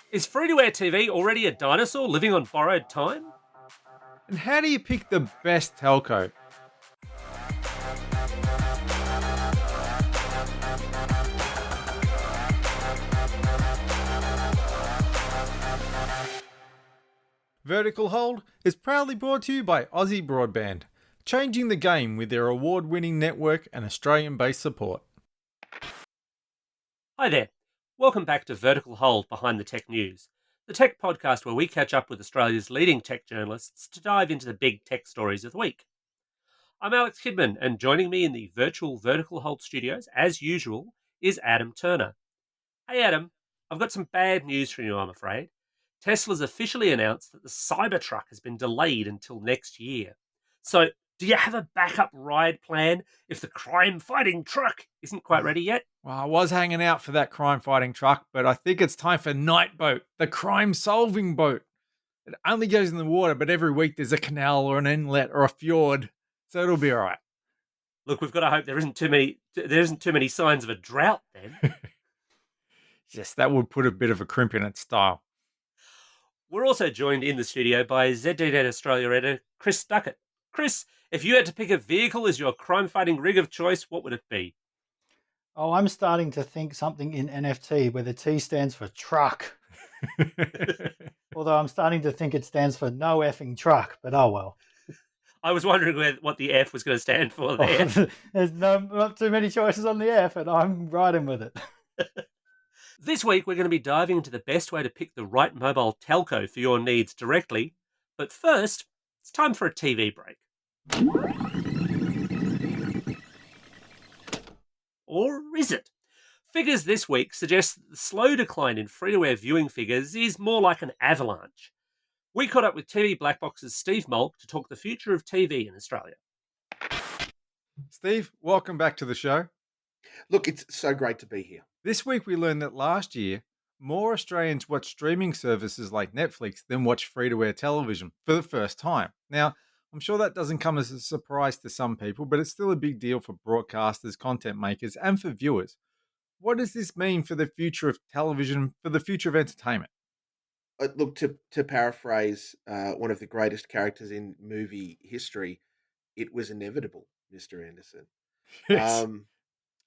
Is free-to-air TV already a dinosaur living on borrowed time? And how do you pick the best telco? Vertical Hold is proudly brought to you by Aussie Broadband, changing the game with their award-winning network and Australian-based support. Hi there. Welcome back to Vertical Hold Behind the Tech News, the tech podcast where we catch up with Australia's leading tech journalists to dive into the big tech stories of the week. I'm Alex Kidman, and joining me in the virtual Vertical Hold studios, as usual, is Adam Turner. Hey Adam, I've got some bad news for you, I'm afraid. Tesla's officially announced that the Cybertruck has been delayed until next year. So, do you have a backup ride plan if the crime-fighting truck isn't quite ready yet? Well, I was hanging out for that crime-fighting truck, but I think it's time for Night Boat, the crime-solving boat. It only goes in the water, but every week there's a canal or an inlet or a fjord, so it'll be all right. Look, we've got to hope there isn't too many signs of a drought then. Yes, that would put a bit of a crimp in its style. We're also joined in the studio by ZDNet Australia editor Chris Duckett. Chris, if you had to pick a vehicle as your crime-fighting rig of choice, what would it be? Oh, I'm starting to think something in NFT where the T stands for truck. Although I'm starting to think it stands for no effing truck, but oh well. I was wondering what the F was going to stand for there. There's not too many choices on the F, and I'm riding with it. This week, we're going to be diving into the best way to pick the right mobile telco for your needs directly. But first, it's time for a TV break. Or is it? Figures this week suggest that the slow decline in free-to-air viewing figures is more like an avalanche. We caught up with TV BlackBox's Steve Molk to talk the future of TV in Australia. Steve, welcome back to the show. Look, it's so great to be here. This week we learned that last year, more Australians watched streaming services like Netflix than watched free-to-air television for the first time. Now, I'm sure that doesn't come as a surprise to some people, but it's still a big deal for broadcasters, content makers, and for viewers. What does this mean for the future of television, for the future of entertainment? Look, to paraphrase one of the greatest characters in movie history, it was inevitable, Mr. Anderson. Yes.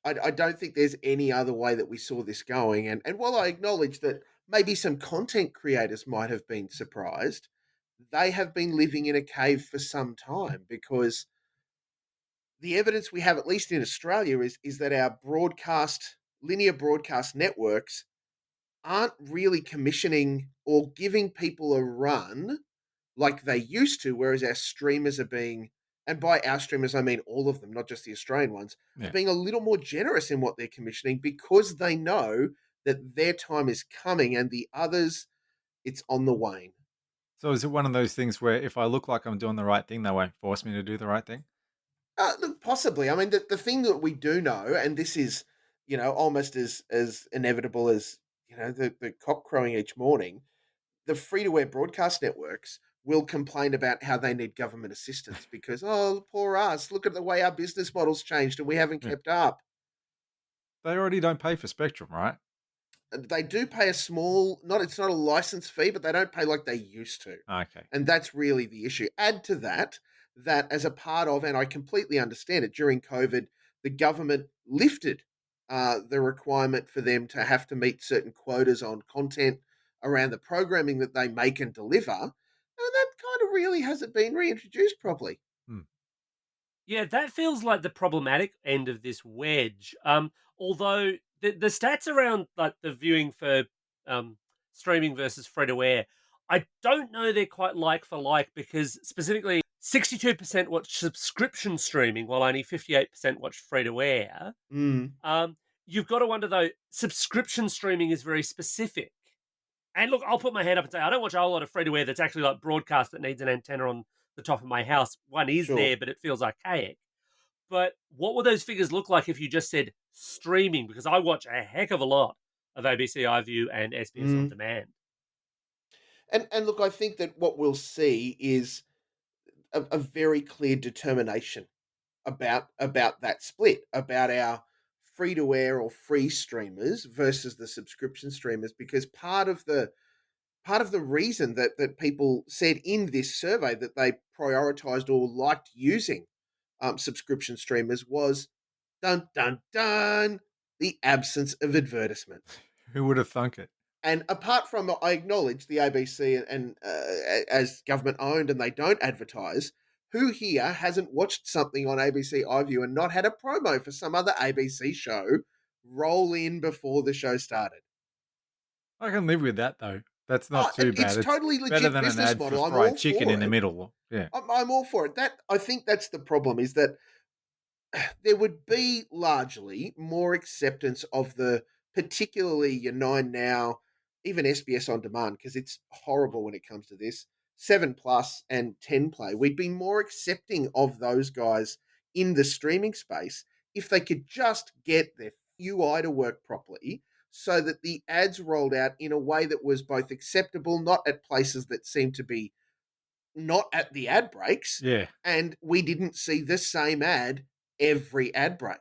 I don't think there's any other way that we saw this going. And while I acknowledge that maybe some content creators might have been surprised, they have been living in a cave for some time because the evidence we have, at least in Australia, is that our linear broadcast networks aren't really commissioning or giving people a run like they used to, whereas our streamers are being, and by our streamers I mean all of them, not just the Australian ones, are being a little more generous in what they're commissioning because they know that their time is coming and the others, it's on the wane. So is it one of those things where if I look like I'm doing the right thing, they won't force me to do the right thing? Look, possibly. I mean, the thing that we do know, and this is, almost as inevitable as, the cock crowing each morning, the free-to-air broadcast networks will complain about how they need government assistance because, oh, poor us, look at the way our business model's changed and we haven't Yeah. kept up. They already don't pay for Spectrum, right? They do pay a small, it's not a license fee, but they don't pay like they used to. Okay. And that's really the issue. Add to that as a part of, and I completely understand it, during COVID, the government lifted the requirement for them to have to meet certain quotas on content around the programming that they make and deliver. And that kind of really hasn't been reintroduced properly. Yeah, that feels like the problematic end of this wedge. Although the stats around like the viewing for streaming versus free to air, I don't know they're quite like for like because specifically 62% watch subscription streaming while only 58% watch free to air. You've got to wonder though, subscription streaming is very specific. And look, I'll put my hand up and say I don't watch a whole lot of free to air that's actually like broadcast that needs an antenna on the top of my house. One is Sure. there, but it feels archaic. But what would those figures look like if you just said streaming? Because I watch a heck of a lot of ABC iView and SBS On Demand. And look, I think that what we'll see is a very clear determination about that split, about our free to air or free streamers versus the subscription streamers, because part of the part of the reason that people said in this survey that they prioritized or liked using subscription streamers was dun dun dun the absence of advertisement. Who would have thunk it? And apart from, I acknowledge the ABC and as government owned and they don't advertise. Who here hasn't watched something on ABC iView and not had a promo for some other ABC show roll in before the show started? I can live with that though. That's Oh, not too bad. it's totally better legit than an business ad for model. I'm fried all chicken for in the it. middle. Yeah. I'm all for it. That I think that's the problem is that there would be largely more acceptance of the particularly your 9 Now, even SBS On Demand, because it's horrible when it comes to this, 7 Plus and 10 Play. We'd be more accepting of those guys in the streaming space if they could just get their UI to work properly so that the ads rolled out in a way that was both acceptable, not at places that seem to be not at the ad breaks, Yeah. and we didn't see the same ad every ad break.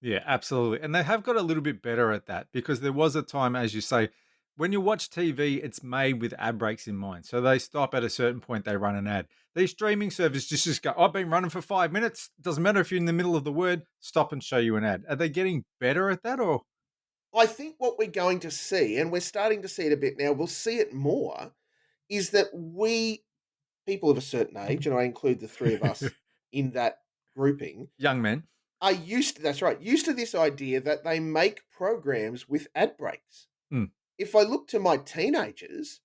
Yeah, absolutely. And they have got a little bit better at that because there was a time, as you say, when you watch TV, it's made with ad breaks in mind. So they stop at a certain point, they run an ad. These streaming services just go, I've been running for 5 minutes. Doesn't matter if you're in the middle of the word, stop and show you an ad. Are they getting better at that or? I think what we're going to see, and we're starting to see it a bit now, we'll see it more, is that we, people of a certain age, and I include the three of us in that grouping, Young men. are used to, that's right, used to this idea that they make programs with ad breaks. Mm. If I look to my teenagers,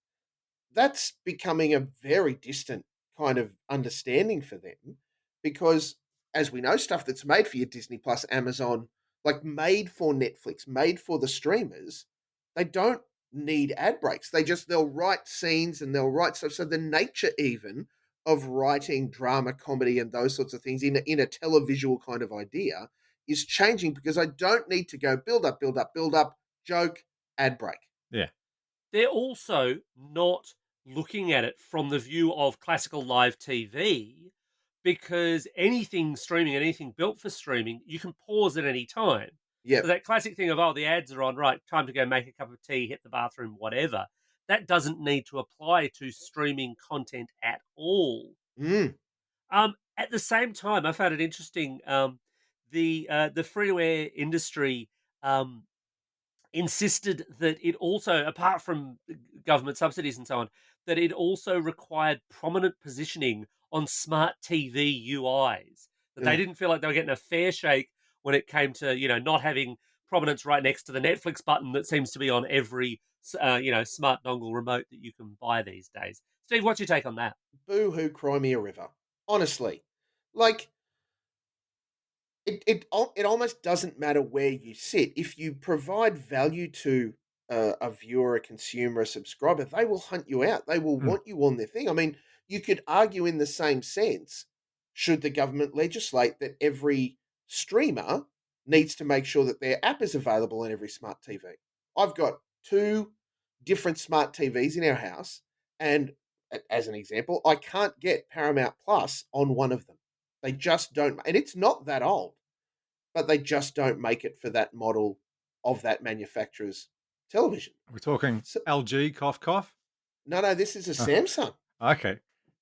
that's becoming a very distant kind of understanding for them because, as we know, stuff that's made for your Disney Plus, Amazon, like made for Netflix, made for the streamers, they don't need ad breaks. They'll write scenes and they'll write stuff. So the nature even of writing drama, comedy, and those sorts of things in a televisual kind of idea is changing because I don't need to go build up, build up, build up, joke, ad break. Yeah. They're also not looking at it from the view of classical live TV because anything streaming, anything built for streaming, you can pause at any time. So Yep. that classic thing of, oh, the ads are on, right, time to go make a cup of tea, hit the bathroom, whatever, that doesn't need to apply to streaming content at all. Mm. At the same time, I found it interesting. The free to air industry insisted that it also, apart from government subsidies and so on, that it also required prominent positioning on smart TV UIs. That they Ugh. didn't feel like they were getting a fair shake when it came to not having prominence right next to the Netflix button that seems to be on every smart dongle remote that you can buy these days. Steve, what's your take on that? Boo hoo, cry me a river. Honestly, like it almost doesn't matter where you sit. If you provide value to a viewer, a consumer, a subscriber, they will hunt you out. They will Mm. want you on their thing. I mean, you could argue in the same sense, should the government legislate that every streamer needs to make sure that their app is available on every smart TV? I've got two different smart TVs in our house, and as an example, I can't get Paramount Plus on one of them. They just don't, and it's not that old, but they just don't make it for that model of that manufacturer's television. We're talking So, LG, cough, cough. no, this is a Oh, Samsung, okay.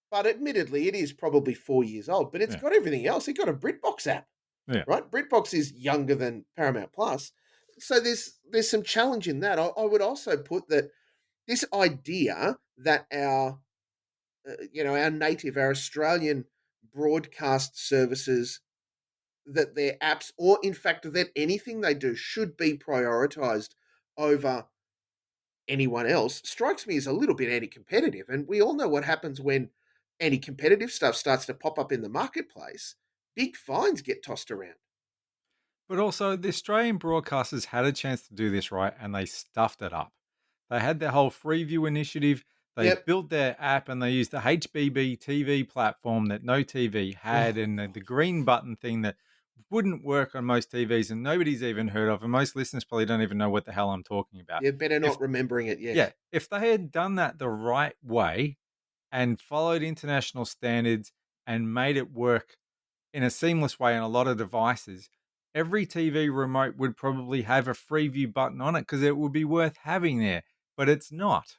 but admittedly, it is probably 4 years old. But it's Yeah. got everything else. It got a BritBox app, Yeah. right? BritBox is younger than Paramount Plus, so there's some challenge in that. I would also put that this idea that our native, our Australian broadcast services, that their apps, or in fact that anything they do should be prioritized over anyone else, strikes me as a little bit anti-competitive. And we all know what happens when anti-competitive stuff starts to pop up in the marketplace. Big fines get tossed around. But also, the Australian broadcasters had a chance to do this right and they stuffed it up. They had their whole Freeview initiative. They Yep. built their app and they used the HBB TV platform that no TV had Oh, and the God. green button thing that wouldn't work on most TVs and nobody's even heard of. And most listeners probably don't even know what the hell I'm talking about. You're better If not remembering it, Yeah, yes. if they had done that the right way and followed international standards and made it work in a seamless way on a lot of devices, every TV remote would probably have a Freeview button on it because it would be worth having there, but it's not.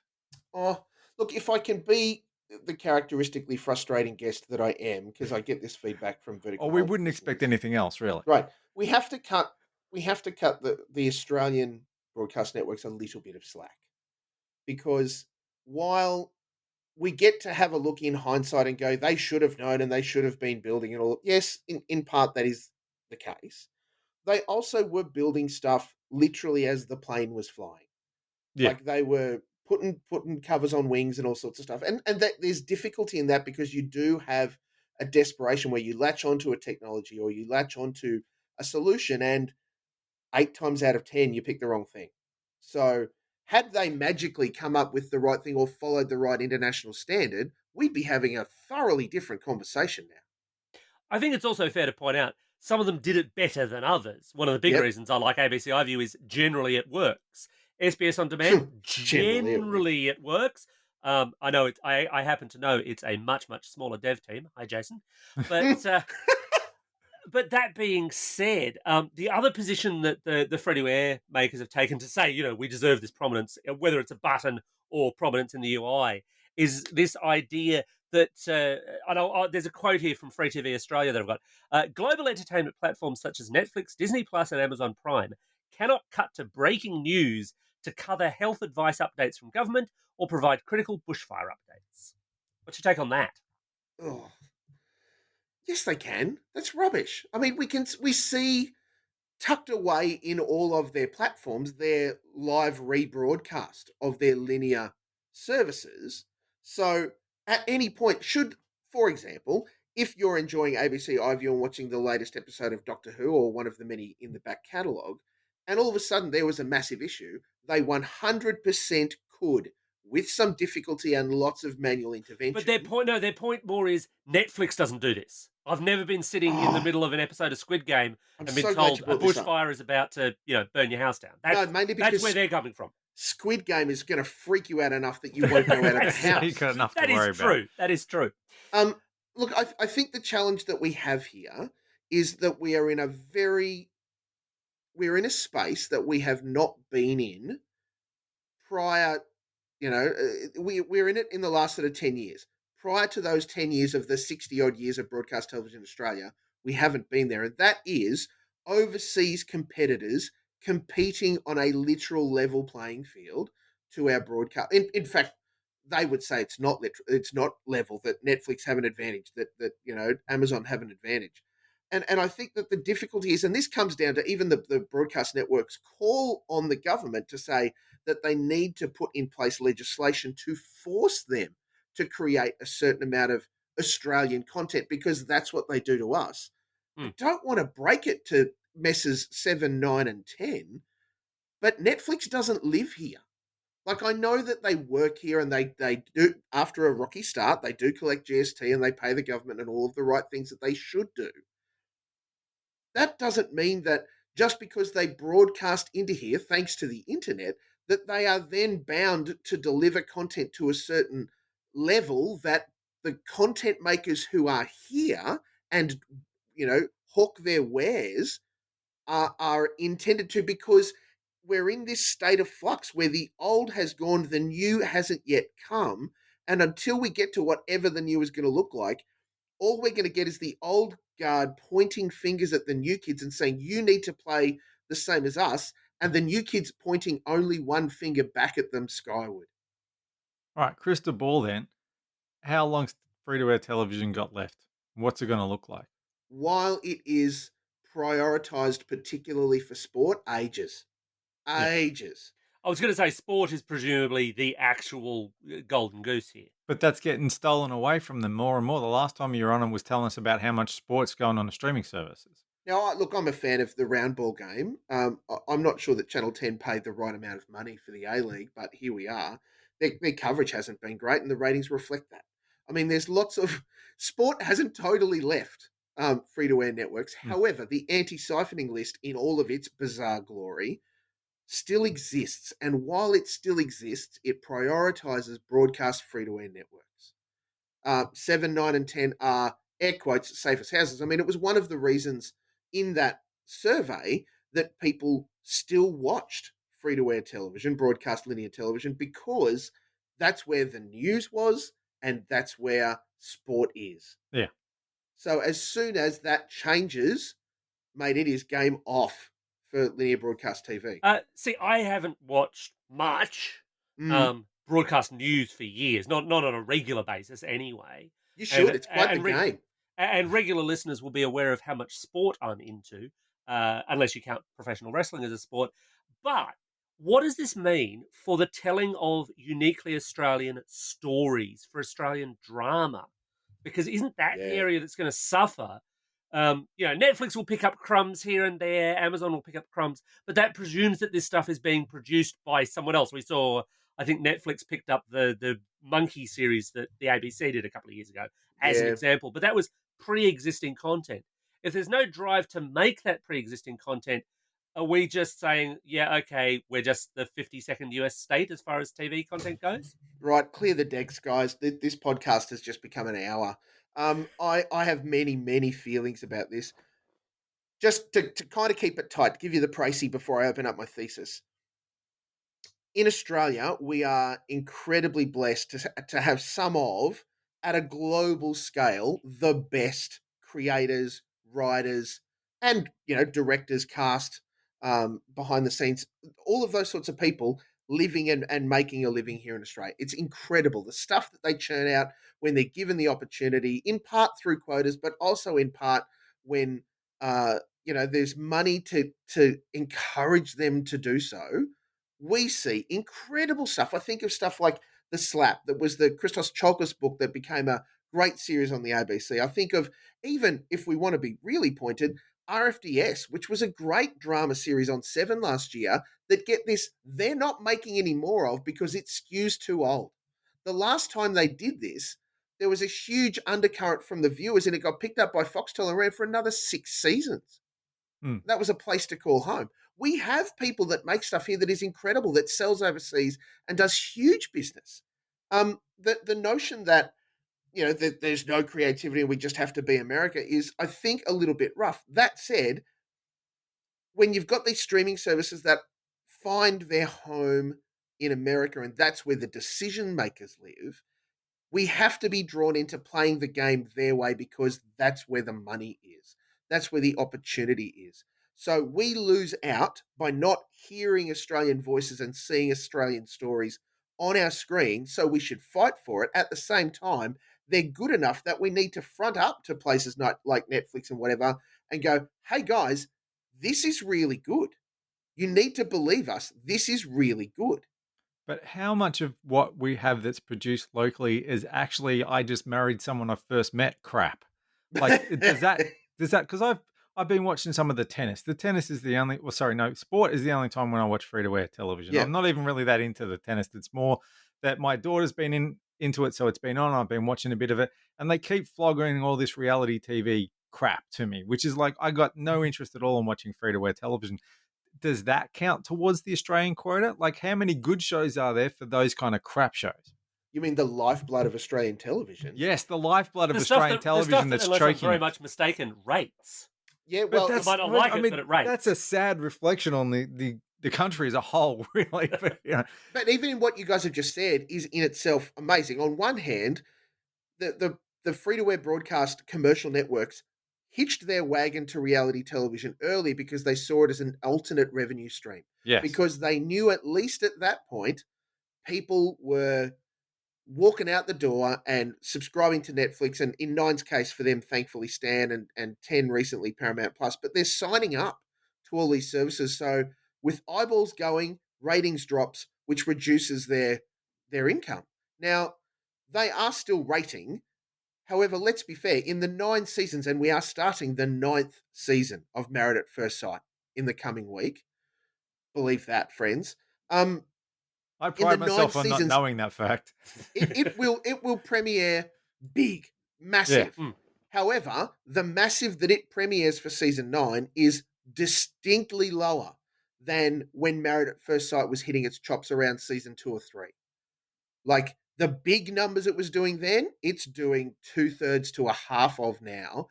Oh, look, if I can be the characteristically frustrating guest that I am, because I get this feedback from Or Vertical we Hold wouldn't expect listeners, anything else, really. right? We have to cut. We have to cut the Australian broadcast networks a little bit of slack because while we get to have a look in hindsight and go, they should have known and they should have been building it all. Yes, in part that is the case. They also were building stuff literally as the plane was flying. Yeah. Like they were putting covers on wings and all sorts of stuff. And that there's difficulty in that because you do have a desperation where you latch onto a technology or you latch onto a solution and 8 times out of 10 you pick the wrong thing. So had they magically come up with the right thing or followed the right international standard, we'd be having a thoroughly different conversation now. I think it's also fair to point out some of them did it better than others. One of the big Yep. reasons I like ABC iView is generally it works. SBS On Demand, Generally it works. I know it. I happen to know it's a much smaller dev team. Hi, Jason. But but that being said, the other position that the free-to-air makers have taken to say, we deserve this prominence, whether it's a button or prominence in the UI, is this idea that there's a quote here from Free TV Australia that I've got. Global entertainment platforms such as Netflix, Disney Plus, and Amazon Prime cannot cut to breaking news to cover health advice updates from government or provide critical bushfire updates. What's your take on that? Oh, yes, they can. That's rubbish. I mean, we see tucked away in all of their platforms their live rebroadcast of their linear services. So at any point, should, for example, if you're enjoying ABC iView and watching the latest episode of Doctor Who or one of the many in the back catalogue, and all of a sudden there was a massive issue, they 100% could, with some difficulty and lots of manual intervention. But their point more is Netflix doesn't do this. I've never been sitting in the middle of an episode of Squid Game I'm and been so glad told you a brought this up. bushfire is about to, burn your house down. No, mainly because That's where they're coming from. Squid Game is going to freak you out enough that you won't go out of the house. You got enough to That worry is about. true. That is true. Look, I think the challenge that we have here is that we're in a space that we have not been in prior. We're in it in the last sort of 10 years. Prior to those 10 years of the 60 odd years of broadcast television in Australia, we haven't been there. And that is overseas competitors competing on a literal level playing field to our broadcast. In fact, they would say it's not level, that Netflix have an advantage, that Amazon have an advantage. And I think that the difficulty is, and this comes down to even the broadcast networks call on the government to say that they need to put in place legislation to force them to create a certain amount of Australian content because that's what they do to us. I don't want to break it to messes 7, 9, and 10, but Netflix doesn't live here. Like, I know that they work here and they do, after a rocky start, they do collect GST and they pay the government and all of the right things that they should do. That doesn't mean that just because they broadcast into here, thanks to the internet, that they are then bound to deliver content to a certain level that the content makers who are here and, hawk their wares are intended to, because we're in this state of flux where the old has gone, the new hasn't yet come. And until we get to whatever the new is going to look like, all we're going to get is the old guard pointing fingers at the new kids and saying, you need to play the same as us. And the new kids pointing only one finger back at them skyward. All right, crystal ball then. How long's free-to-air television got left? What's it going to look like? While it is prioritized particularly for sport, ages. Ages. I was going to say sport is presumably the actual golden goose here. But that's getting stolen away from them more and more. The last time you were on was telling us about how much sport's going on the streaming services. Now, look, I'm a fan of the round ball game. I'm not sure that Channel 10 paid the right amount of money for the A-League, but here we are. Their coverage hasn't been great, and the ratings reflect that. I mean, there's lots of... Sport hasn't totally left free-to-air networks. However, the anti-siphoning list, in all of its bizarre glory, still exists. And while it still exists, it prioritizes broadcast free-to-air networks. 7, 9, and 10 are, air quotes, safest houses. I mean, it was one of the reasons in that survey that people still watched free-to-air television, broadcast linear television, because That's where the news was, and that's where sport is. Yeah. So as soon as that changes, mate, it is game off for linear broadcast TV. See, I haven't watched much Mm, broadcast news for years, not on a regular basis anyway. you should. And It's quite the game. and regular listeners will be aware of how much sport I'm into, unless you count professional wrestling as a sport. But what does this mean for the telling of uniquely Australian stories, for Australian drama? Because isn't that the Yeah. area that's going to suffer? Netflix will pick up crumbs here and there, Amazon will pick up crumbs, but that presumes that this stuff is being produced by someone else. We saw, I think Netflix picked up the Monkey series that the ABC did a couple of years ago as an Yeah. example, but that was pre-existing content. If there's no drive to make that pre-existing content, are we just saying, yeah, okay, we're just the 52nd US state as far as TV content goes? Right. Clear the decks, guys. This podcast has just become an hour. I have many, many feelings about this. Just to kind of keep it tight, give you the précis before I open up my thesis. In Australia, we are incredibly blessed to have some of, at a global scale, the best creators, writers, and directors, cast, behind the scenes, all of those sorts of people living and making a living here in Australia. It's incredible the stuff that they churn out when they're given the opportunity, in part through quotas, but also in part when there's money to encourage them to do so. We see incredible stuff. I think of stuff like The Slap, that was the Christos Chalkos book that became a great series on the ABC. I think of, even if we want to be really pointed, RFDS, which was a great drama series on Seven last year, that, get this, they're not making any more of because it skews too old. The last time they did this, there was a huge undercurrent from the viewers, and it got picked up by Foxtel and ran for another 6 seasons. Mm. That was a place to call home. We have people that make stuff here that is incredible, that sells overseas and does huge business. The notion that that there's no creativity and we just have to be America is, I think, a little bit rough. That said, when you've got these streaming services that find their home in America, and that's where the decision makers live, we have to be drawn into playing the game their way, because that's where the money is. That's where the opportunity is. So we lose out by not hearing Australian voices and seeing Australian stories on our screen. So we should fight for it. At the same time, they're good enough that we need to front up to places like Netflix and whatever and go, hey guys, this is really good. You need to believe us. This is really good. But how much of what we have that's produced locally is actually I just married someone I first met crap? Like, because I've been watching some of the tennis. The tennis is the only, well, sorry, no, sport is the only time when I watch free to air television. Yeah. I'm not even really that into the tennis. It's more that my daughter's been into it, so it's been on. I've been watching a bit of it, and they keep flogging all this reality TV crap to me, which is like I got no interest at all in watching free to air television. Does that count towards the Australian quota? Like, how many good shows are there for those kind of crap shows? You mean the lifeblood of Australian television? Yes, the lifeblood of The stuff Australian that, television unless that's I'm choking very it. much mistaken, rates. Yeah, But well, You might not like it, but it rates. that's a sad reflection on the country as a whole, really. But, but even in what you guys have just said is in itself amazing. On one hand, the free-to-air broadcast commercial networks hitched their wagon to reality television early because they saw it as an alternate revenue stream. yes. Because they knew, at least at that point, people were walking out the door and subscribing to Netflix, and in Nine's case for them, thankfully, Stan, and 10 recently Paramount Plus, but they're signing up to all these services. So with eyeballs going, ratings drops, which reduces their income. Now, they are still rating. However, let's be fair, in the 9 seasons, and we are starting the 9th season of Married at First Sight in the coming week. Believe that, friends. I pride myself on not seasons, knowing that fact. it will premiere big, massive. Yeah. However, the massive that it premieres for season 9 is distinctly lower than when Married at First Sight was hitting its chops around season 2 or 3. Like, the big numbers it was doing then, it's doing 2/3 to a half of now.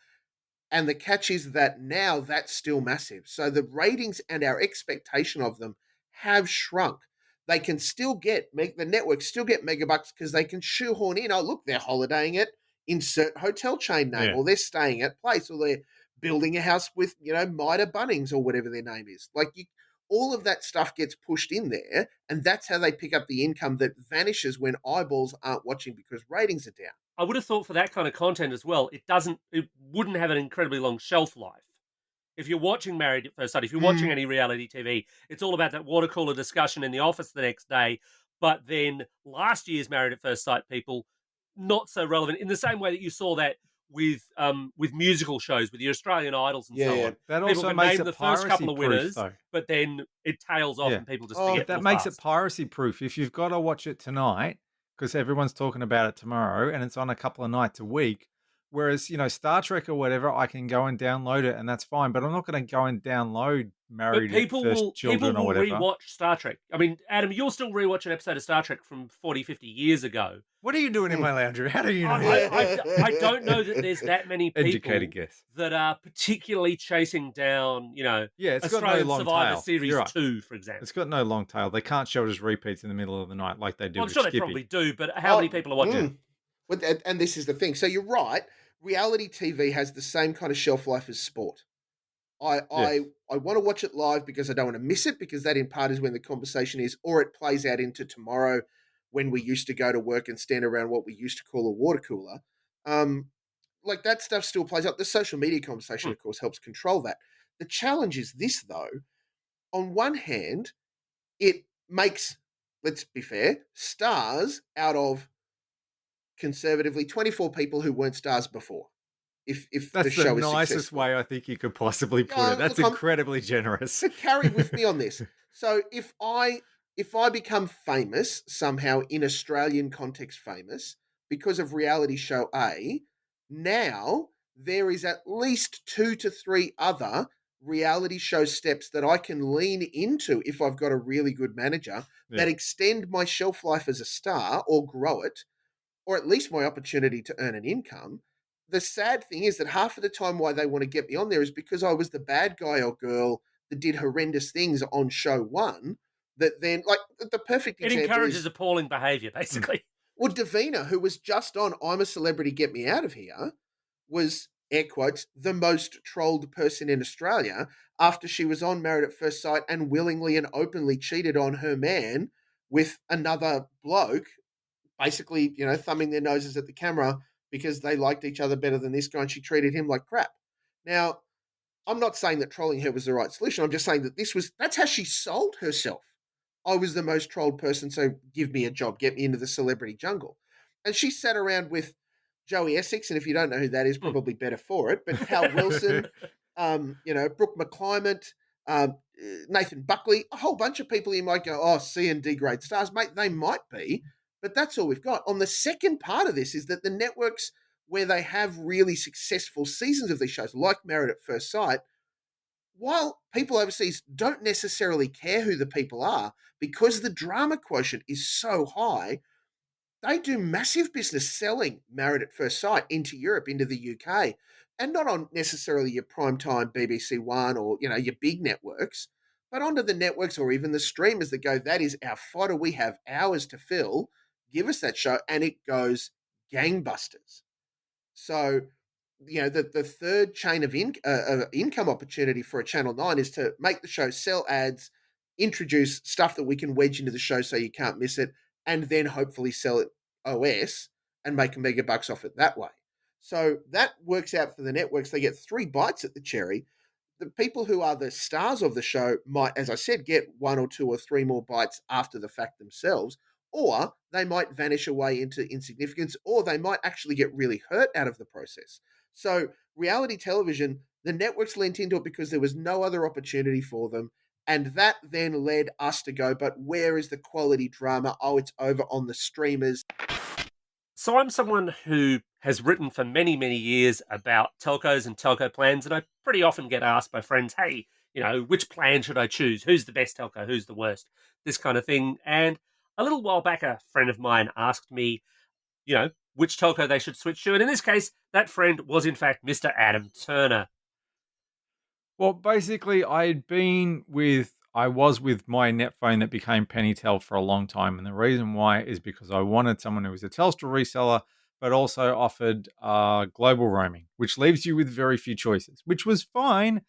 And the catch is that now that's still massive. So the ratings and our expectation of them have shrunk. they can still the networks still get megabucks because they can shoehorn in, oh, look, they're holidaying at insert hotel chain name, Yeah. or they're staying at place, or they're building a house with, Mida Bunnings or whatever their name is. All of that stuff gets pushed in there, and that's how they pick up the income that vanishes when eyeballs aren't watching because ratings are down. I would have thought for that kind of content as well, it wouldn't have an incredibly long shelf life. If you're watching Married at First Sight, if you're watching any reality TV, it's all about that water cooler discussion in the office the next day. But then last year's Married at First Sight people, not so relevant in the same way that you saw that with musical shows, with the Australian Idols and so Yeah. on. That People also can makes name it the first couple of piracy-proof, winners, though. but then it tails off Yeah. and people just Oh, forget. That real makes fast. it piracy proof. If you've got to watch it tonight, because everyone's talking about it tomorrow and it's on a couple of nights a week, whereas, Star Trek or whatever, I can go and download it and that's fine, but I'm not going to go and download But Married at First Children or whatever. rewatch Star Trek. I mean, Adam, you'll still rewatch an episode of Star Trek from 40, 50 years ago. What are you doing in my lounge room? How do you know? I don't know that there's that many people Educated guess. that are particularly chasing down, Yeah, it's got no Australian long Survivor tail. Series You're right. 2, for example. It's got no long tail. They can't show it as repeats in the middle of the night like they do Well, I'm with sure Skippy. they probably do, but how many people are watching? And this is the thing. So you're right. Reality TV has the same kind of shelf life as sport. I want to watch it live because I don't want to miss it, because that in part is when the conversation is, or it plays out into tomorrow when we used to go to work and stand around what we used to call a water cooler. That stuff still plays out. The social media conversation, of course, helps control that. The challenge is this, though. On one hand, it makes, let's be fair, stars out of conservatively 24 people who weren't stars before. If That's the show the is nicest successful. way I think you could possibly put it. That's look, incredibly generous. So carry with me on this. So if I become famous somehow, in Australian context famous, because of reality show A, now there is at least 2 to 3 other reality show steps that I can lean into if I've got a really good manager that extend my shelf life as a star or grow it, or at least my opportunity to earn an income. The sad thing is that half of the time why they want to get me on there is because I was the bad guy or girl that did horrendous things on show one, that then, like, the perfect It example encourages is, appalling behaviour, basically. well, Davina, who was just on I'm a Celebrity, Get Me Out of Here, was, air quotes, the most trolled person in Australia after she was on Married at First Sight and willingly and openly cheated on her man with another bloke, basically, thumbing their noses at the camera because they liked each other better than this guy and she treated him like crap. Now, I'm not saying that trolling her was the right solution. I'm just saying that that's how she sold herself. I was the most trolled person, so give me a job, get me into the celebrity jungle. And she sat around with Joey Essex, and if you don't know who that is, probably better for it, but Cal Wilson, Brooke McClymont, Nathan Buckley, a whole bunch of people you might go, oh, C and D grade stars. Mate, they might be, but that's all we've got. On the second part of this is that the networks where they have really successful seasons of these shows, like Married at First Sight, while people overseas don't necessarily care who the people are, because the drama quotient is so high, they do massive business selling Married at First Sight into Europe, into the UK, and not on necessarily your primetime BBC One or, your big networks, but onto the networks or even the streamers that go, that is our fodder, we have hours to fill, give us that show, and it goes gangbusters. So, the third chain of income opportunity for a Channel 9 is to make the show, sell ads, introduce stuff that we can wedge into the show so you can't miss it, and then hopefully sell it OS and make a mega bucks off it that way. So that works out for the networks. They get 3 bites at the cherry. The people who are the stars of the show might, as I said, get 1 or 2 or 3 more bites after the fact themselves, or they might vanish away into insignificance, or they might actually get really hurt out of the process. So reality television, the networks lent into it because there was no other opportunity for them. And that then led us to go, but where is the quality drama? Oh, it's over on the streamers. So I'm someone who has written for many, many years about telcos and telco plans, and I pretty often get asked by friends, hey, which plan should I choose? Who's the best telco? Who's the worst? This kind of thing. And a little while back, a friend of mine asked me, which telco they should switch to. And in this case, that friend was, in fact, Mr. Adam Turner. Well, basically, I'd been with I was with my net phone that became Pennytel for a long time. And the reason why is because I wanted someone who was a Telstra reseller, but also offered global roaming, which leaves you with very few choices, which was fine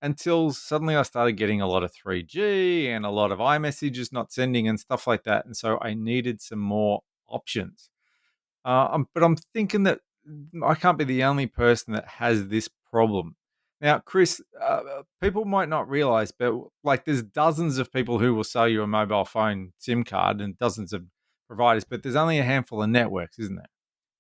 until suddenly I started getting a lot of 3G and a lot of iMessages not sending and stuff like that. And so I needed some more options. But I'm thinking that I can't be the only person that has this problem. Now, Chris, people might not realize, but like there's dozens of people who will sell you a mobile phone SIM card and dozens of providers, but there's only a handful of networks, isn't there?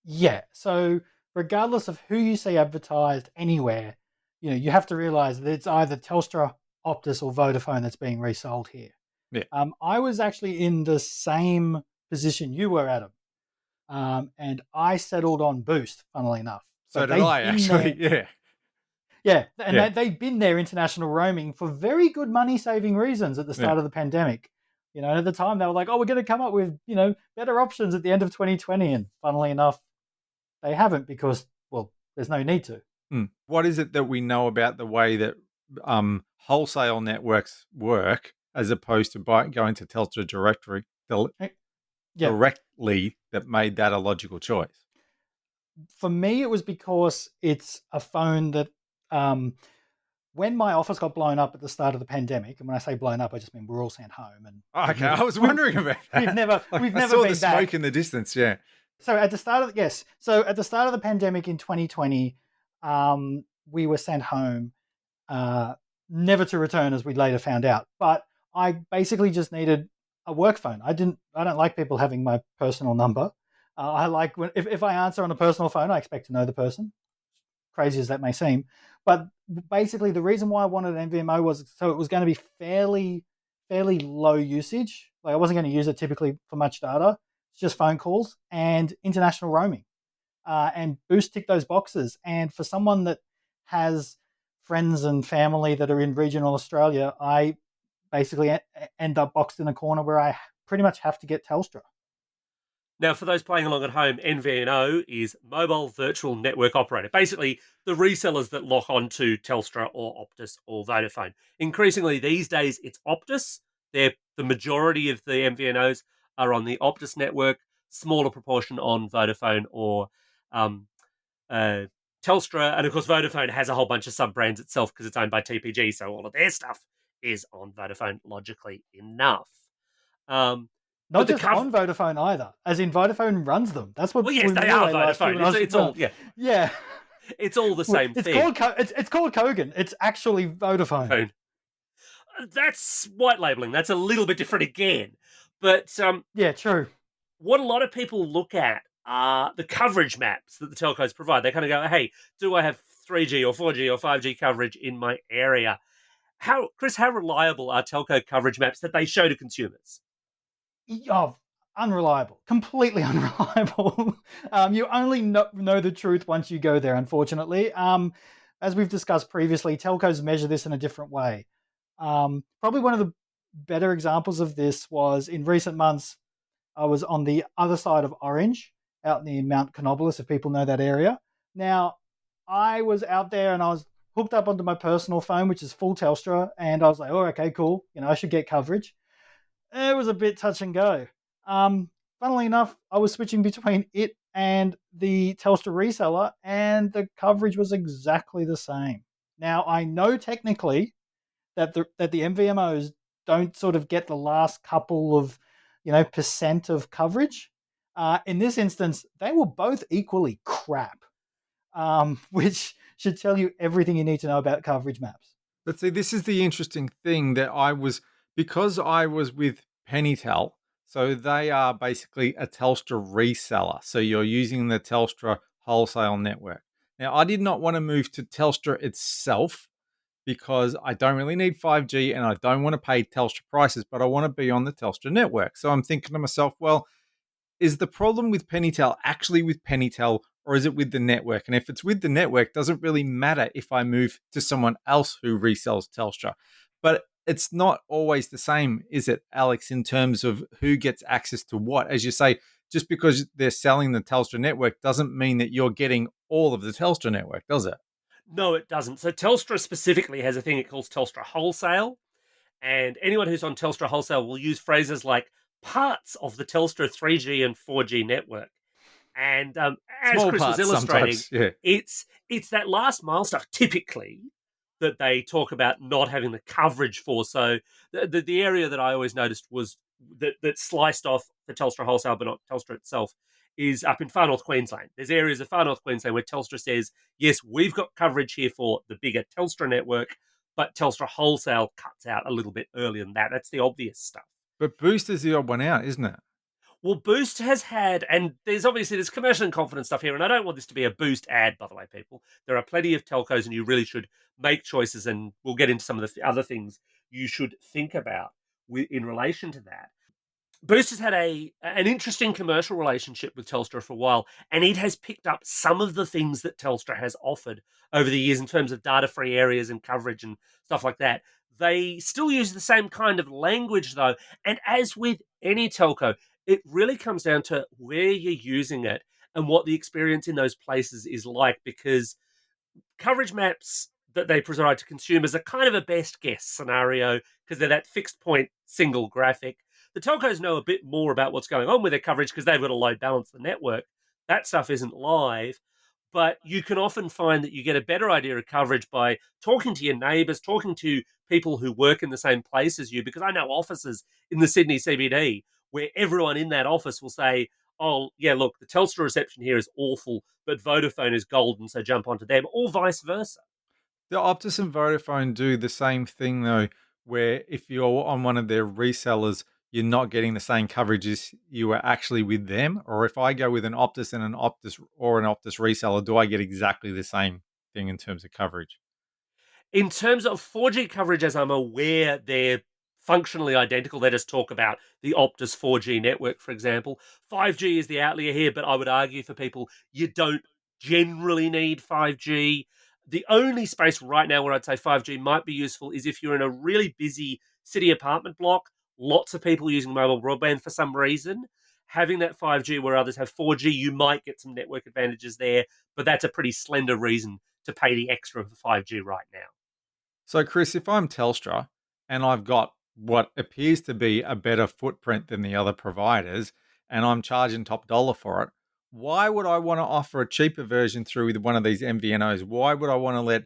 Yeah. So regardless of who you see advertised anywhere, you have to realize that it's either Telstra, Optus, or Vodafone that's being resold here. Yeah. I was actually in the same position you were, Adam, and I settled on Boost. Funnily enough, So but did I actually. Yeah. yeah, and Yeah. they've been there international roaming for very good money-saving reasons at the start of the pandemic. At the time they were like, "Oh, we're going to come up with better options at the end of 2020," and funnily enough, they haven't because, well, there's no need to. What is it that we know about the way that wholesale networks work as opposed to going to Telstra Yeah, directly that made that a logical choice? for me, it was because it's a phone that, when my office got blown up at the start of the pandemic, and when I say blown up, I just mean we're all sent home. And Okay, I was wondering about that. we've never I saw been the back. smoke in the distance. Yeah. So at the start of the pandemic in 2020, we were sent home, uh, never to return, as we later found out. But I basically just needed a work phone. I don't like people having my personal number. I like if I answer on a personal phone, I expect to know the person. Crazy as that may seem, but basically the reason why I wanted an MVMO was so it was going to be fairly low usage. Like I wasn't going to use it typically for much data. It's just phone calls and international roaming. And Boost ticked those boxes. And for someone that has friends and family that are in regional Australia, I basically end up boxed in a corner where I pretty much have to get Telstra. Now, for those playing along at home, NVNO is Mobile Virtual Network Operator. Basically, the resellers that lock onto Telstra or Optus or Vodafone. Increasingly these days, it's Optus. The majority of the MVNOs are on the Optus network, smaller proportion on Vodafone or Telstra. And of course, Vodafone has a whole bunch of sub-brands itself because it's owned by TPG, so all of their stuff is on Vodafone, logically enough. Not just on Vodafone either, as in Vodafone runs them. That's what. Well, yes, they are Vodafone. It's all, yeah, yeah. It's all the same thing. It's called Kogan. It's actually Vodafone. That's white labeling. That's a little bit different again. But yeah, true. What a lot of people look at are the coverage maps that the telcos provide. They kind of go, "Hey, do I have 3G or 4G or 5G coverage in my area?" Chris, how reliable are telco coverage maps that they show to consumers? Oh, unreliable, completely unreliable. You only know the truth once you go there, unfortunately. As we've discussed previously, telcos measure this in a different way. Probably one of the better examples of this was in recent months. I was on the other side of Orange, out near Mount Canobolas, if people know that area. Now, I was out there and I was hooked up onto my personal phone, which is full Telstra, and I was like, oh, okay, cool. I should get coverage. It was a bit touch and go. Funnily enough, I was switching between it and the Telstra reseller, and the coverage was exactly the same. Now, I know technically that the MVMOs don't sort of get the last couple of percent of coverage. In this instance, they were both equally crap, which should tell you everything you need to know about coverage maps. But see, this is the interesting thing that because I was with Pennytel, so they are basically a Telstra reseller. So you're using the Telstra wholesale network. Now, I did not want to move to Telstra itself because I don't really need 5G and I don't want to pay Telstra prices, but I want to be on the Telstra network. So I'm thinking to myself, well, is the problem with Pennytel actually with Pennytel or is it with the network? And if it's with the network, does it really matter if I move to someone else who resells Telstra? But it's not always the same, is it, Alex, in terms of who gets access to what? As you say, just because they're selling the Telstra network doesn't mean that you're getting all of the Telstra network, does it? No, it doesn't. So Telstra specifically has a thing it calls Telstra Wholesale. And anyone who's on Telstra wholesale will use phrases like parts of the Telstra 3G and 4G network. And as Small Chris was parts illustrating, sometimes. Yeah. it's that last mile stuff typically that they talk about not having the coverage for. So the area that I always noticed was that sliced off the Telstra wholesale, but not Telstra itself, is up in far north Queensland. There's areas of far north Queensland where Telstra says, yes, we've got coverage here for the bigger Telstra network, but Telstra wholesale cuts out a little bit earlier than that. That's the obvious stuff. But Boost is the odd one out, isn't it? Well, Boost has had, and there's commercial and confidence stuff here, and I don't want this to be a Boost ad, by the way, people. There are plenty of telcos, and you really should make choices, and we'll get into some of the other things you should think about in relation to that. Boost has had an interesting commercial relationship with Telstra for a while, and it has picked up some of the things that Telstra has offered over the years in terms of data-free areas and coverage and stuff like that. They still use the same kind of language, though, and as with any telco, it really comes down to where you're using it and what the experience in those places is like, because coverage maps that they provide to consumers are kind of a best guess scenario because they're that fixed point single graphic. The telcos know a bit more about what's going on with their coverage because they've got to load balance the network. That stuff isn't live, but you can often find that you get a better idea of coverage by talking to your neighbours, talking to people who work in the same place as you, because I know offices in the Sydney CBD where everyone in that office will say, oh, yeah, look, the Telstra reception here is awful, but Vodafone is golden, so jump onto them, or vice versa. The Optus and Vodafone do the same thing, though, where if you're on one of their resellers, you're not getting the same coverage as you were actually with them. Or if I go with an Optus and an Optus or an Optus reseller, do I get exactly the same thing in terms of coverage? In terms of 4G coverage, as I'm aware, they're functionally identical. They just talk about the Optus 4G network, for example. 5G is the outlier here, but I would argue for people, you don't generally need 5G. The only space right now where I'd say 5G might be useful is if you're in a really busy city apartment block, lots of people using mobile broadband for some reason. Having that 5G where others have 4G, you might get some network advantages there, but that's a pretty slender reason to pay the extra for 5G right now. So, Chris, if I'm Telstra and I've got what appears to be a better footprint than the other providers and I'm charging top dollar for it, why would I want to offer a cheaper version through with one of these MVNOs? Why would I want to let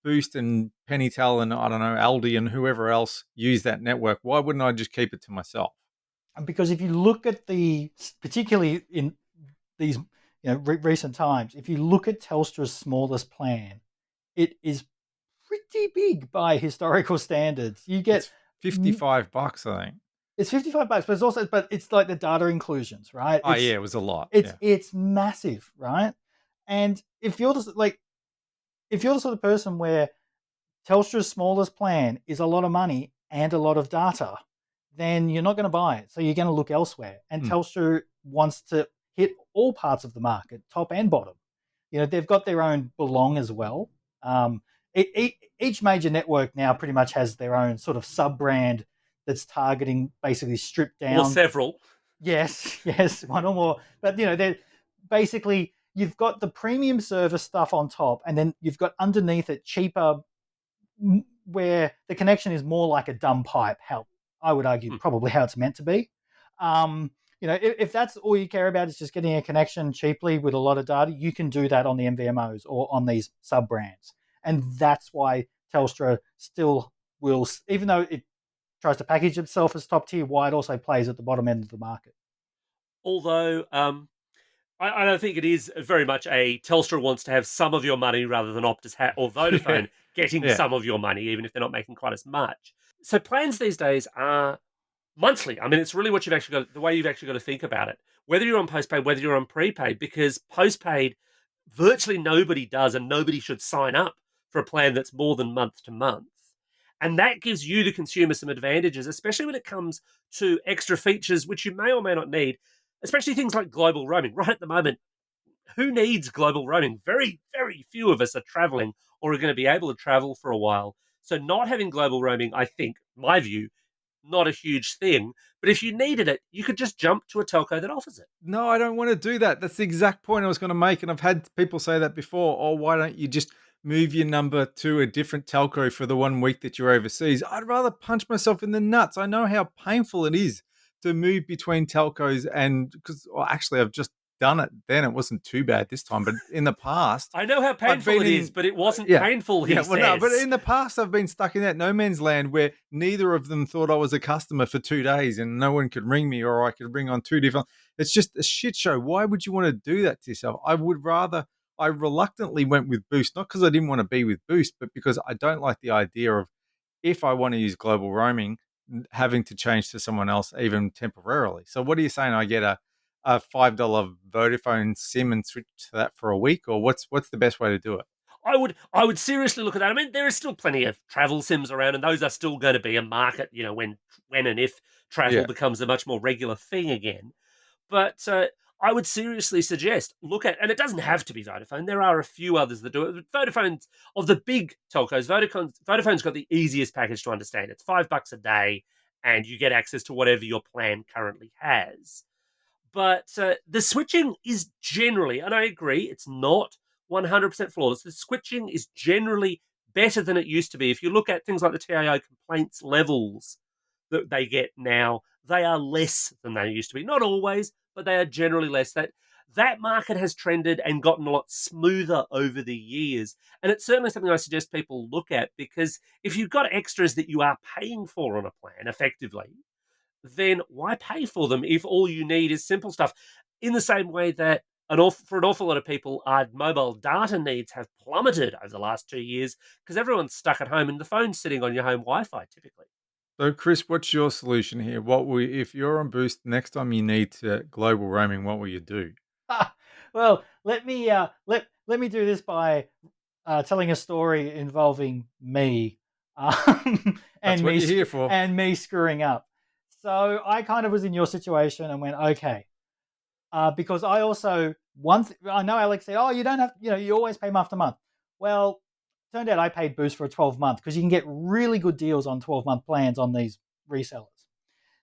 Boost and Pennytel and I don't know, Aldi and whoever else use that network? Why wouldn't I just keep it to myself? Because if you look at particularly in these recent times, if you look at Telstra's smallest plan, it is pretty big by historical standards. You get it's $55, I think. It's $55, but it's like the data inclusions, right? Oh, yeah, it was a lot. It's massive, right? And if you're the sort of person where Telstra's smallest plan is a lot of money and a lot of data, then you're not going to buy it. So you're going to look elsewhere. And Telstra wants to hit all parts of the market, top and bottom. They've got their own Belong as well. Each major network now pretty much has their own sort of sub-brand that's targeting basically stripped down. Or several. Yes, one or more. But, they're basically, you've got the premium service stuff on top, and then you've got underneath it cheaper, where the connection is more like a dumb pipe, how I would argue probably how it's meant to be. If that's all you care about is just getting a connection cheaply with a lot of data, you can do that on the MVMOs or on these sub-brands. And that's why Telstra still will, even though it tries to package itself as top tier, why it also plays at the bottom end of the market. Although I don't think it is very much a Telstra wants to have some of your money rather than Optus or Vodafone getting some of your money, even if they're not making quite as much. So plans these days are monthly. I mean, it's really what the way you've actually got to think about it. Whether you're on postpaid, whether you're on prepaid, because postpaid, virtually nobody does, and nobody should sign up for a plan that's more than month to month. And that gives you, the consumer, some advantages, especially when it comes to extra features, which you may or may not need, especially things like global roaming. Right at the moment, who needs global roaming? Very, very few of us are traveling or are going to be able to travel for a while. So not having global roaming, I think, my view, not a huge thing. But if you needed it, you could just jump to a telco that offers it. No, I don't want to do that. That's the exact point I was going to make. And I've had people say that before. Oh, why don't you just move your number to a different telco for the 1 week that you're overseas. I'd rather punch myself in the nuts. I know how painful it is to move between telcos, and because actually I've just done it then. It wasn't too bad this time, but in the past, I know how I've painful been it is, in but it wasn't yeah. painful, he Yeah, well, no, but says. in the past, I've been stuck in that no man's land where neither of them thought I was a customer for 2 days and no one could ring me, or I could ring on two different. It's just a shit show. Why would you want to do that to yourself? I reluctantly went with Boost, not because I didn't want to be with Boost, but because I don't like the idea of, if I want to use global roaming, having to change to someone else even temporarily. So what are you saying? I get a $5 Vodafone SIM and switch to that for a week, or what's the best way to do it? I would seriously look at that. I mean, there is still plenty of travel sims around, and those are still going to be a market, when and if travel Yeah. becomes a much more regular thing again. But I would seriously suggest look at, and it doesn't have to be Vodafone. There are a few others that do it. Vodafone's of the big telcos. Vodafone's got the easiest package to understand. It's $5 a day, and you get access to whatever your plan currently has. But the switching is generally, and I agree, it's not 100% flawless. The switching is generally better than it used to be. If you look at things like the TIO complaints levels that they get now, they are less than they used to be. Not always, but they are generally less. That market has trended and gotten a lot smoother over the years. And it's certainly something I suggest people look at, because if you've got extras that you are paying for on a plan effectively, then why pay for them if all you need is simple stuff? In the same way that for an awful lot of people, our mobile data needs have plummeted over the last 2 years because everyone's stuck at home and the phone's sitting on your home Wi-Fi typically. So, Chris, what's your solution here? If you're on Boost next time you need to global roaming, what will you do? Well, let me do this by telling a story involving me, That's and what me you're here for. and me screwing up. So I kind of was in your situation and went, okay, because I also I know Alex said, oh, you don't have, you always pay month to month. Well, turned out I paid Boost for a 12-month because you can get really good deals on 12-month plans on these resellers.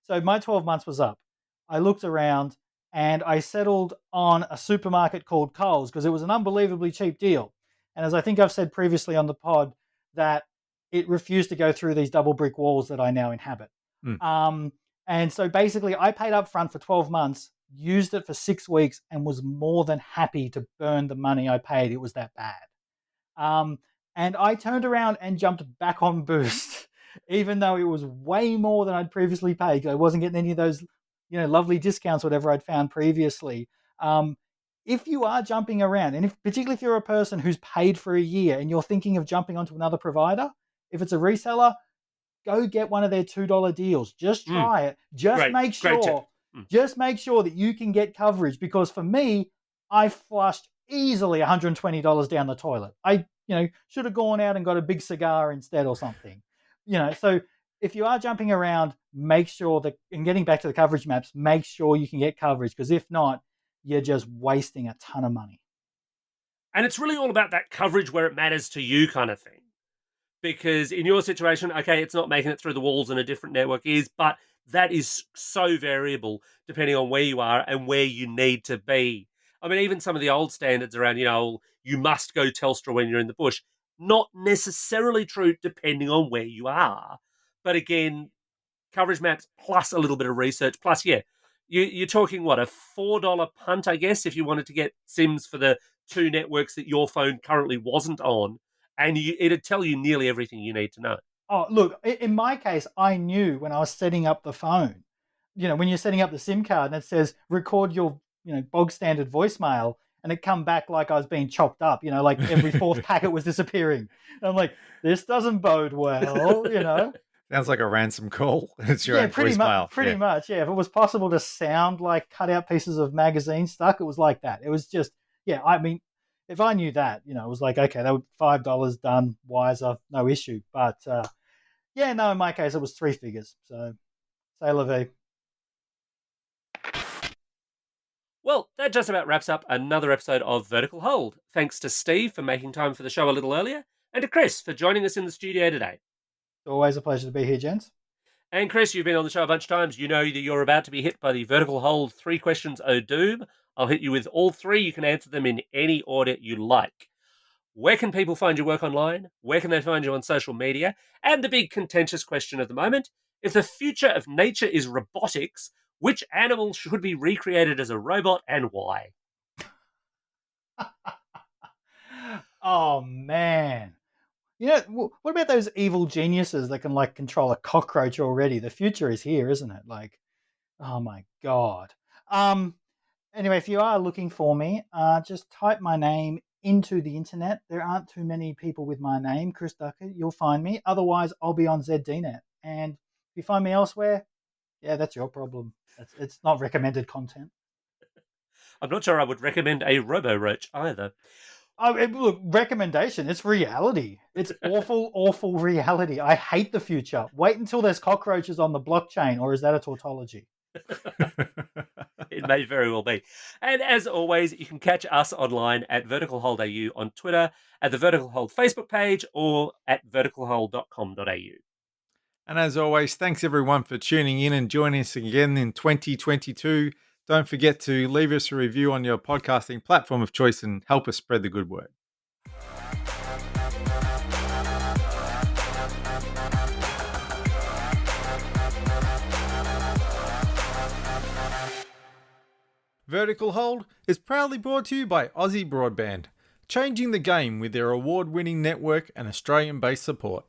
So my 12 months was up. I looked around and I settled on a supermarket called Coles because it was an unbelievably cheap deal. And as I think I've said previously on the pod, that it refused to go through these double brick walls that I now inhabit. Mm. And so basically, I paid up front for 12 months, used it for 6 weeks, and was more than happy to burn the money I paid. It was that bad. And I turned around and jumped back on Boost, even though it was way more than I'd previously paid. I wasn't getting any of those, lovely discounts, whatever I'd found previously. If you are jumping around, and particularly if you're a person who's paid for a year and you're thinking of jumping onto another provider, if it's a reseller, go get one of their $2 deals. Just try it. Just Great, make great tip. sure. Just make sure that you can get coverage, because for me, I flushed easily $120 down the toilet. I should have gone out and got a big cigar instead or something. So if you are jumping around, make sure that, and getting back to the coverage maps, make sure you can get coverage, because if not, you're just wasting a ton of money. And it's really all about that coverage where it matters to you kind of thing. Because in your situation, okay, it's not making it through the walls and a different network is, but that is so variable depending on where you are and where you need to be. I mean, even some of the old standards around, you must go Telstra when you're in the bush, not necessarily true depending on where you are. But again, coverage maps plus a little bit of research, plus, yeah, you're talking, what, a $4 punt, I guess, if you wanted to get SIMs for the two networks that your phone currently wasn't on, and it'd tell you nearly everything you need to know. Oh, look, in my case, I knew when I was setting up the phone, when you're setting up the SIM card and it says record your, bog standard voicemail, and it come back like I was being chopped up, like every fourth packet was disappearing. And I'm like, this doesn't bode well. Sounds like a ransom call. It's your Yeah, own pretty voicemail. much. Yeah, if it was possible to sound like cut out pieces of magazine stuck, it was like that. It was just, yeah. I mean, if I knew that, it was like, okay, that would $5 done, wiser, no issue. But yeah, no, in my case, it was three figures. So, say la vie. Well, that just about wraps up another episode of Vertical Hold. Thanks to Steve for making time for the show a little earlier, and to Chris for joining us in the studio today. Always a pleasure to be here, gents. And Chris, you've been on the show a bunch of times. You know that you're about to be hit by the Vertical Hold 3 questions o doom. I'll hit you with all three. You can answer them in any order you like. Where can people find your work online? Where can they find you on social media? And the big contentious question of the moment, if the future of nature is robotics, which animal should be recreated as a robot and why? Oh man. What about those evil geniuses that can like control a cockroach already? The future is here, isn't it? Like, oh my god. Um Anyway, if you are looking for me, just type my name into the internet. There aren't too many people with my name, Chris Duckett. You'll find me. Otherwise, I'll be on ZDNet. And if you find me elsewhere, yeah, that's your problem. It's not recommended content. I'm not sure I would recommend a Robo-Roach either. Look, recommendation. It's reality. It's awful, awful reality. I hate the future. Wait until there's cockroaches on the blockchain, or is that a tautology? It may very well be. And as always, you can catch us online at Vertical Hold AU on Twitter, at the Vertical Hold Facebook page, or at verticalhold.com.au. And as always, thanks everyone for tuning in and joining us again in 2022. Don't forget to leave us a review on your podcasting platform of choice and help us spread the good word. Vertical Hold is proudly brought to you by Aussie Broadband, changing the game with their award-winning network and Australian-based support.